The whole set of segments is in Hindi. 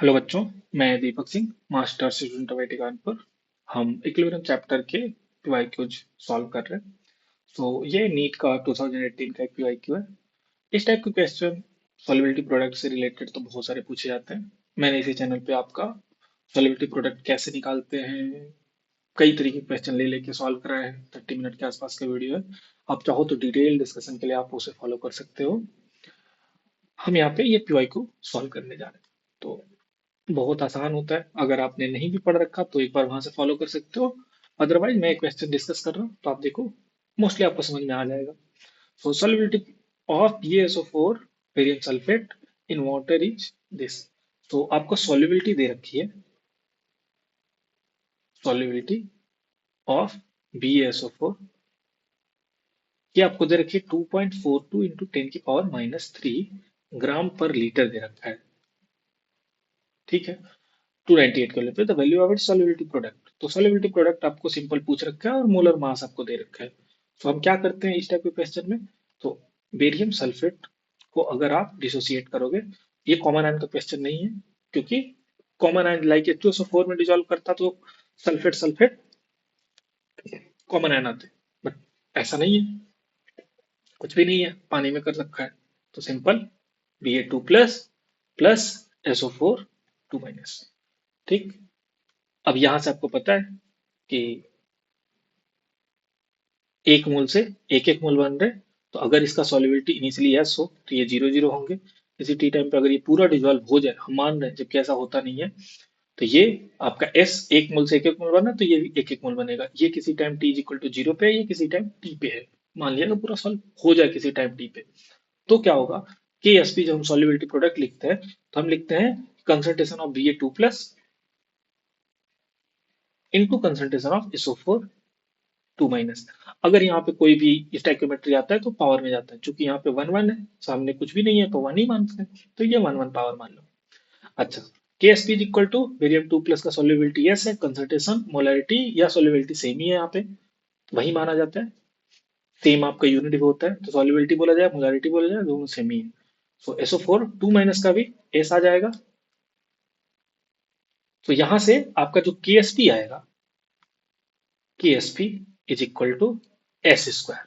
हेलो बच्चों, मैं Deepak Singh, master student of Kanpur. हम इक्विलिब्रियम चैप्टर के पीवाईक्यूज सॉल्व कर रहे हैं। ये नीट का 2018 का एक पीवाईक्यू है। इस टाइप के क्वेश्चन सॉल्युबिलिटी प्रोडक्ट से रिलेटेड तो बहुत सारे पूछे जाते हैं। मैंने इसी चैनल पे आपका सॉल्युबिलिटी प्रोडक्ट कैसे निकालते हैं कई तरीके के क्वेश्चन ले लेके सॉल्व कराए हैं। 30 मिनट के आसपास का वीडियो है। आप चाहो तो डिटेल डिस्कशन के लिए आप उसे फॉलो कर सकते हो। हम यहाँ पे ये पीवाईक्यू सॉल्व करने जा रहे हैं। तो बहुत आसान होता है। अगर आपने नहीं भी पढ़ रखा तो एक बार वहां से फॉलो कर सकते हो। अदरवाइज मैं एक क्वेश्चन डिस्कस कर रहा हूँ तो आप देखो, मोस्टली आपको समझ में आ जाएगा। Solubility of BaSO4 barium sulphate in water is this. तो आपको सॉल्युबिलिटी दे रखी है। सॉल्युबिलिटी ऑफ BaSO4 ये आपको दे रखी है 2.42 इंटू 10⁻³ ग्राम पर लीटर दे रखा है। ठीक है। 298 के लिए the value of its solubility product. तो सॉल्युबिलिटी प्रोडक्ट आपको सिंपल पूछ रखा है और मोलर मास आपको दे रखा है। तो हम क्या करते हैं इस टाइप के क्वेश्चन में। तो बेरियम सल्फेट को अगर आप डिसोसिएट करोगे, ये कॉमन आयन का क्वेश्चन नहीं है, क्योंकि कॉमन आयन लाइक H2SO4 में डिजोल्व करता तो सल्फेट सल्फेट कॉमन आयन आते, बट ऐसा नहीं है। कुछ भी नहीं है, पानी में कर रखा है। तो simple Ba2 plus plus SO4 2 minus. ठीक। अब यहां से आपको पता है कि एक मोल से एक एक मोल बन रहे हैं। तो अगर इसका सॉल्युबिलिटी इनिशियली एस हो तो ये जीरो जीरो होंगे। किसी टी टाइम पे अगर ये पूरा डिजोल्व हो जाए, हम मान रहे हैं जबकि ऐसा होता नहीं है, तो ये आपका एस एक मोल से एक एक मोल बना तो ये भी एक एक मोल बनेगा। ये किसी time T is equal to zero पे है, ये किसी टाइम टी पे है। मान लिया कि पूरा सॉल्व हो जाए किसी टाइम टी पे, तो क्या होगा। के एस पी जब हम सॉल्युबिलिटी प्रोडक्ट लिखते हैं तो हम लिखते हैं concentration of Ba2 plus into concentration of SO4 2 minus. अगर यहाँ पे कोई भी स्टैक्योमेट्री आता है तो पावर में जाता है। चूंकि यहाँ पे वन वन है, सामने कुछ भी नहीं है तो वन ही मानते हैं, तो ये वन वन पावर मान लो। अच्छा। K S P is equal to barium 2 plus का सोल्यूबिलिटी एस है, कंसंट्रेशन मोलरिटी या सोल्यूबिलिटी सेम ही है, यहाँ पे वही माना जाता है। सेम आपका यूनिट भी होता है तो सोल्यूबिलिटी बोला जाए मोलरिटी बोला जाए, दोनों सेम ही है। सो SO4 2 माइनस का भी एस आ जाएगा। तो यहां से आपका जो के एस पी आएगा, K S P is equal to S square.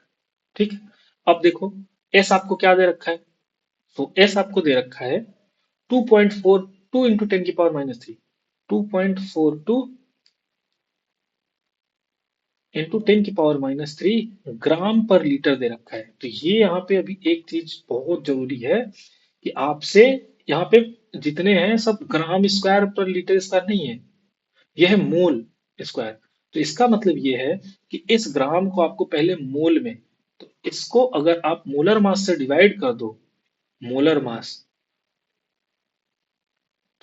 ठीक है। अब देखो, एस आपको क्या दे रखा है। तो एस आपको दे रखा है 2.42 इंटू 10⁻³ 2.42 इंटू 10⁻³ ग्राम पर लीटर दे रखा है। तो ये यहाँ पे अभी एक चीज बहुत जरूरी है कि आपसे यहाँ पे जितने हैं सब ग्राम स्क्वायर पर लीटर स्क्वायर नहीं है, यह है मोल स्क्वायर। तो इसका मतलब ये है कि इस ग्राम को आपको पहले मोल में, तो इसको अगर आप मोलर मास से डिवाइड कर दो, मोलर मास,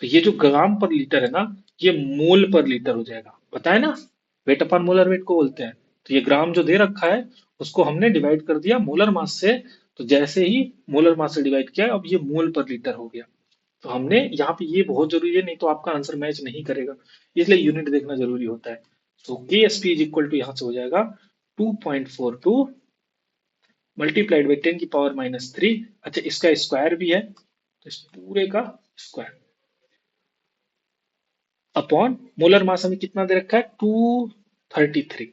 तो ये जो ग्राम पर लीटर है ना, ये मोल पर लीटर हो जाएगा। पता है ना, वेट अपॉन मोलर वेट को बोलते हैं। तो ये ग्राम जो दे रखा है उसको हमने डिवाइड कर दिया मोलर मास से। तो जैसे ही मोलर मास से डिवाइड किया, अब ये मोल पर लीटर हो गया। तो हमने यहाँ पे ये बहुत जरूरी है, नहीं तो आपका आंसर मैच नहीं करेगा। इसलिए यूनिट देखना जरूरी होता है। So K S P is equal to यहाँ से हो जाएगा 2.42 मल्टीप्लाइड बाई 10⁻³ अच्छा, इसका स्क्वायर भी है तो इस पूरे का स्क्वायर अपॉन मोलर मास हमें कितना दे रखा है 233।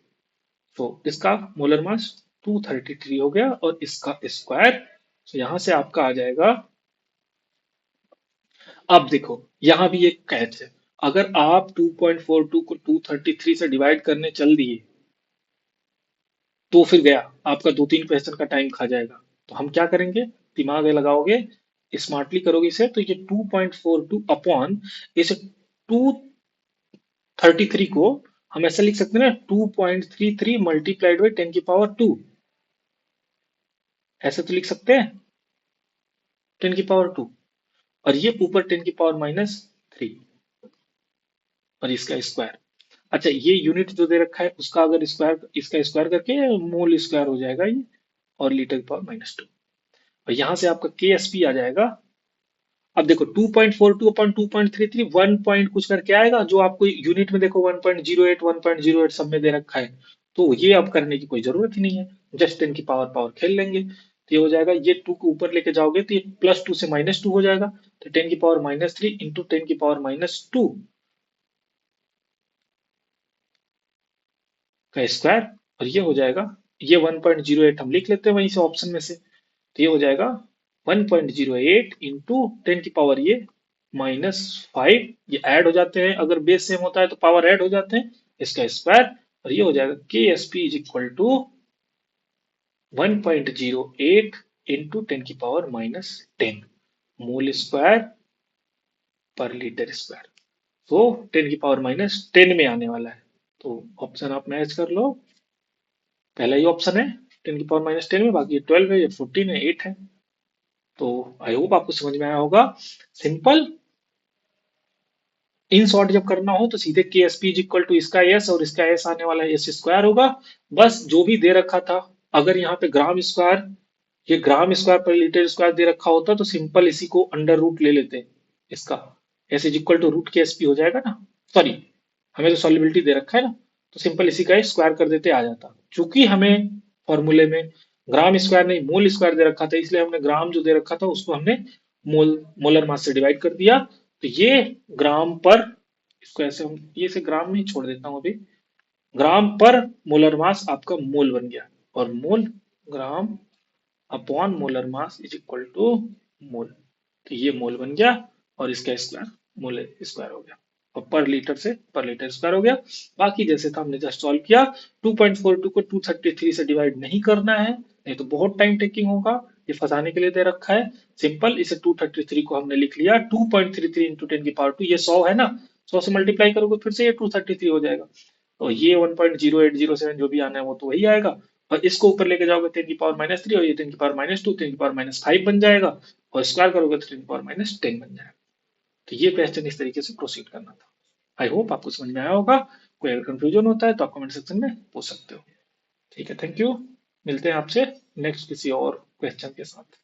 तो इसका मोलर मास 233 हो गया और इसका स्क्वायर। तो यहां से आपका आ जाएगा। अब देखो, यहां भी एक कैच है। अगर आप 2.42 को 233 से डिवाइड करने चल दिए तो फिर गया, आपका दो तीन क्वेश्चन का टाइम खा जाएगा। तो हम क्या करेंगे, दिमाग लगाओगे, स्मार्टली करोगे इसे, तो ये 2.42 अपॉन इस 233 को हम ऐसे लिख सकते हैं ना, 2.33 मल्टीप्लाइड बाई 10⁻²। ऐसे तो लिख सकते हैं 10⁻², और ये ऊपर 10⁻³ और इसका स्क्वायर। अच्छा, ये यूनिट जो दे रखा है उसका अगर स्क्वायर, इसका स्क्वायर करके मोल स्क्वायर हो जाएगा ये, और लीटर⁻²। और यहां से आपका के एस पी आ जाएगा। अब देखो 2.42 अपॉन 2.33 1 पॉइंट कुछ करके आएगा, जो आपको यूनिट में देखो 1.08 1.08 सब में दे रखा है। तो ये अब करने की कोई जरूरत ही नहीं है, जस्ट 10 की पावर पावर खेल लेंगे। तो ये हो जाएगा, ये 2 को ऊपर लेके जाओगे तो ये +2 से -2 हो जाएगा, तो 10⁻³ इंटू 10⁻² का स्क्वायर। और ये हो जाएगा, ये 1.08 हम लिख लेते हैं वहीं से ऑप्शन में से, तो ये हो जाएगा 1.08 इंटू 10⁻, ये -5, ये ऐड हो जाते हैं, अगर बेस सेम होता है तो पावर ऐड हो जाते हैं, इसका स्क्वायर। और ये हो जाएगा KSP is equal to 1.08 into 10⁻10 mole square पर लीटर स्क्वायर। तो 10⁻10 में आने वाला है, तो ऑप्शन आप मैच कर लो, पहला ही ऑप्शन है 10⁻10 में, बाकी ये 12 है, ये 14 है, 8 है। तो आई होप आपको समझ में आया होगा। सिंपल, इन शॉर्ट जब करना हो तो सीधे KSP इज इक्वल टू इसका S और इसका S आने वाला है S स्क्वायर होगा, बस जो भी दे रखा था, अगर यहाँ पे ग्राम स्क्वायर, ये ग्राम स्क्वायर पर लीटर स्क्वायर दे रखा होता तो सिंपल इसी को अंडर रूट ले लेते, इसका S is equal to root KSP हो जाएगा ना, सॉरी हमें तो सॉल्युबिलिटी दे रखा है ना, तो सिंपल इसी का स्क्वायर कर देते आ जाता। चूंकि हमें फॉर्मूले में ग्राम स्क्वायर नहीं मोल स्क्वायर दे रखा था, इसलिए हमने ग्राम जो दे रखा था उसको हमने मोलर मास से डिवाइड कर दिया, तो ये ग्राम पर, इसको ऐसे हम ये से ग्राम में ही छोड़ देता हूँ अभी, ग्राम पर मोलर मास आपका मोल बन गया, और mole gram upon molar mass is equal to mole, तो ये मोल बन गया, और इसका स्क्वायर मोल स्क्वायर हो गया, और पर लीटर स्क्वायर हो गया। बाकी जैसे था हमने जस्ट सॉल्व किया, 2.42 को 233 से डिवाइड नहीं करना है, नहीं तो बहुत टाइम टेकिंग होगा, ये फंसाने के लिए दे रखा है। सिंपल इसे 233 को हमने लिख लिया 2.33 इंटू 10⁻², ये 100 है ना, 100 से मल्टीप्लाई करोगे फिर से ये 233 हो जाएगा, और ये 1.0807 जो भी आना है वो तो वही आएगा, और इसको ऊपर लेके जाओगे 10⁻³ और ये 10⁻², 10⁻5 बन जाएगा, और स्क्वायर करोगे तो 10⁻10 बन जाएगा। तो ये क्वेश्चन इस तरीके से प्रोसीड करना था। आई होप आपको समझ में आया होगा। कोई अगर कंफ्यूजन होता है तो आप कमेंट सेक्शन में पूछ सकते हो। ठीक है, थैंक यू। मिलते हैं आपसे नेक्स्ट किसी और क्वेश्चन के साथ।